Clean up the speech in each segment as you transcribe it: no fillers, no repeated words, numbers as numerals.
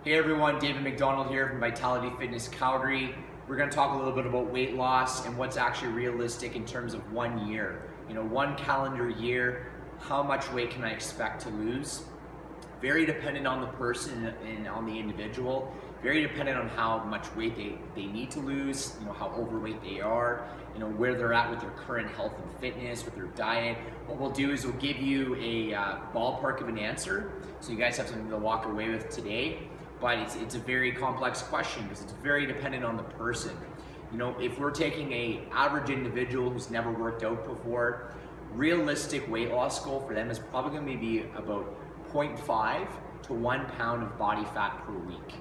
Hey everyone, David MacDonald here from Vitality Fitness Calgary. We're going to talk a little bit about weight loss and what's actually realistic in terms of 1 year. One calendar year, how much weight can I expect to lose? Very dependent on the person and on the individual. Very dependent on how much weight they need to lose, how overweight they are, where they're at with their current health and fitness, with their diet. What we'll do is we'll give you a ballpark of an answer, so you guys have something to walk away with today. But it's a very complex question because it's very dependent on the person. If we're taking an average individual who's never worked out before, realistic weight loss goal for them is probably going to be about 0.5 to 1 pound of body fat per week.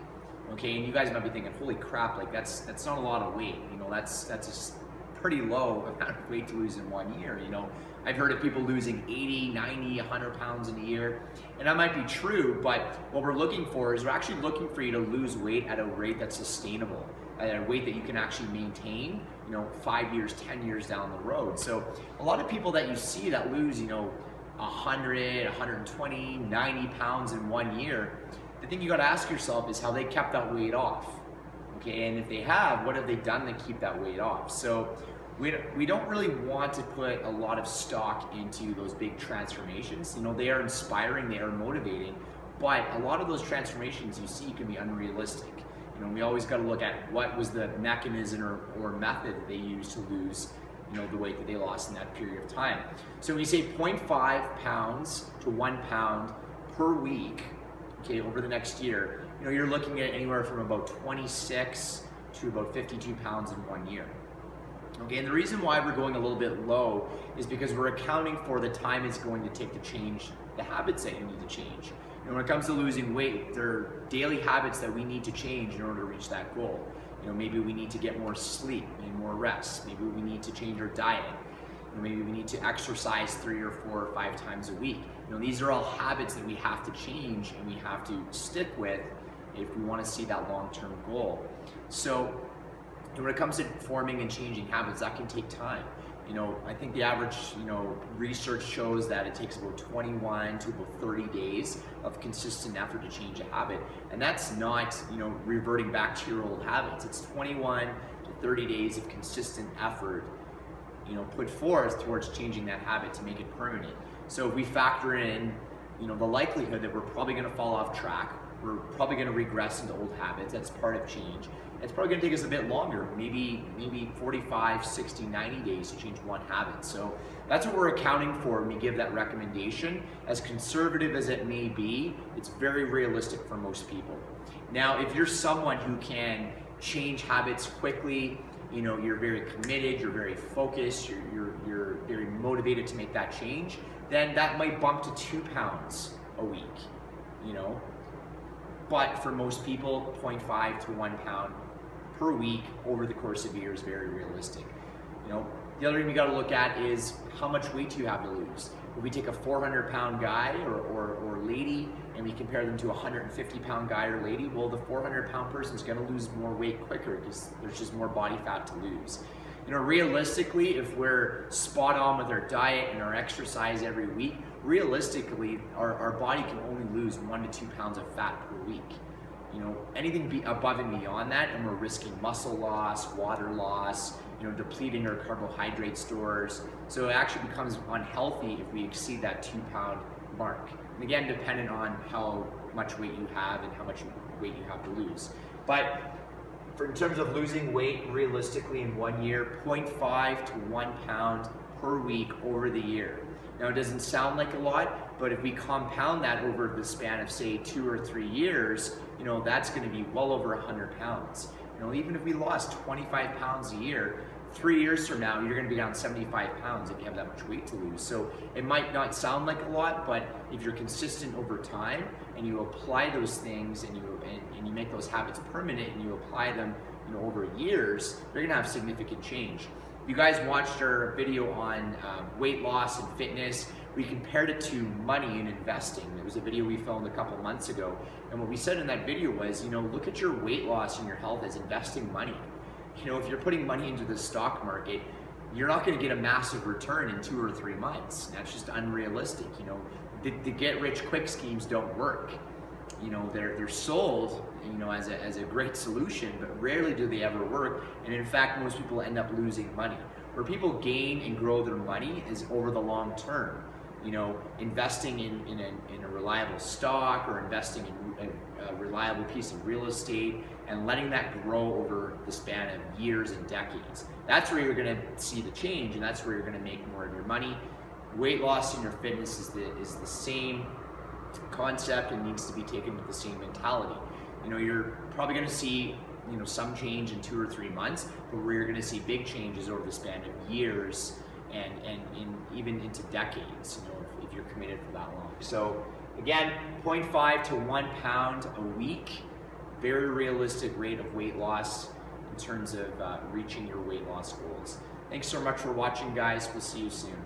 Okay, and you guys might be thinking, holy crap, like that's not a lot of weight. That's a pretty low amount of weight to lose in 1 year. I've heard of people losing 80, 90, 100 pounds in a year, and that might be true, but what we're looking for is we're actually looking for you to lose weight at a rate that's sustainable, at a weight that you can actually maintain, 5 years, 10 years down the road. So a lot of people that you see that lose, 100, 120, 90 pounds in 1 year, the thing you got to ask yourself is how they kept that weight off. Okay, and if they have, what have they done to keep that weight off? So we don't really want to put a lot of stock into those big transformations. They are inspiring, they are motivating, but a lot of those transformations you see can be unrealistic. We always got to look at what was the mechanism or method they used to lose the weight that they lost in that period of time. So when you say 0.5 pounds to 1 pound per week, okay, over the next year, you're looking at anywhere from about 26 to about 52 pounds in 1 year. Okay, and the reason why we're going a little bit low is because we're accounting for the time it's going to take to change the habits that you need to change. When it comes to losing weight, there are daily habits that we need to change in order to reach that goal. Maybe we need to get more sleep, maybe more rest. Maybe we need to change our diet. Maybe we need to exercise 3 or 4 or 5 times a week. These are all habits that we have to change and we have to stick with if we want to see that long-term goal. So when it comes to forming and changing habits, that can take time. I think the average, research shows that it takes about 21 to about 30 days of consistent effort to change a habit. And that's not, reverting back to your old habits. It's 21 to 30 days of consistent effort, put forth towards changing that habit to make it permanent. So if we factor in, the likelihood that we're probably going to fall off track, we're probably going to regress into old habits, that's part of change. It's probably going to take us a bit longer, maybe 45, 60, 90 days to change one habit. So that's what we're accounting for when we give that recommendation. As conservative as it may be, it's very realistic for most people. Now, if you're someone who can change habits quickly, you're very committed, you're very focused, you're very motivated to make that change, then that might bump to 2 pounds a week, But for most people, 0.5 to 1 pound per week over the course of a year is very realistic. The other thing we got to look at is how much weight do you have to lose. If we take a 400-pound guy or lady and we compare them to a 150-pound guy or lady, well, the 400-pound person is going to lose more weight quicker because there's just more body fat to lose. Realistically, if we're spot on with our diet and our exercise every week, realistically, our body can only lose 1 to 2 pounds of fat per week. Anything above and beyond that, and we're risking muscle loss, water loss, depleting our carbohydrate stores. So it actually becomes unhealthy if we exceed that 2 pound mark. And again, dependent on how much weight you have and how much weight you have to lose. But in terms of losing weight, realistically in 1 year, 0.5 to 1 pound per week over the year. Now it doesn't sound like a lot, but if we compound that over the span of say 2 or 3 years, that's going to be well over 100 pounds. Even if we lost 25 pounds a year, 3 years from now, you're going to be down 75 pounds if you have that much weight to lose. So it might not sound like a lot, but if you're consistent over time and you apply those things and you make those habits permanent and you apply them over years, you're going to have significant change. If you guys watched our video on weight loss and fitness, we compared it to money and investing. It was a video we filmed a couple months ago. And what we said in that video was, look at your weight loss and your health as investing money. If you're putting money into the stock market, you're not going to get a massive return in 2 or 3 months. That's just unrealistic. The get rich quick schemes don't work. you know, they're sold, you know, as a great solution, but rarely do they ever work. And in fact, most people end up losing money. Where people gain and grow their money is over the long term. You know, investing in a reliable stock, or investing in a reliable piece of real estate, and letting that grow over the span of years and decades. That's where you're going to see the change, and that's where you're going to make more of your money. Weight loss in your fitness is the same concept, and needs to be taken with the same mentality. You know, you're probably going to see, you know, some change in 2 or 3 months, but where you're going to see big changes over the span of years and even into decades, you know, if you're committed for that long. So again, 0.5 to 1 pound a week, very realistic rate of weight loss in terms of reaching your weight loss goals. Thanks so much for watching, guys. We'll see you soon.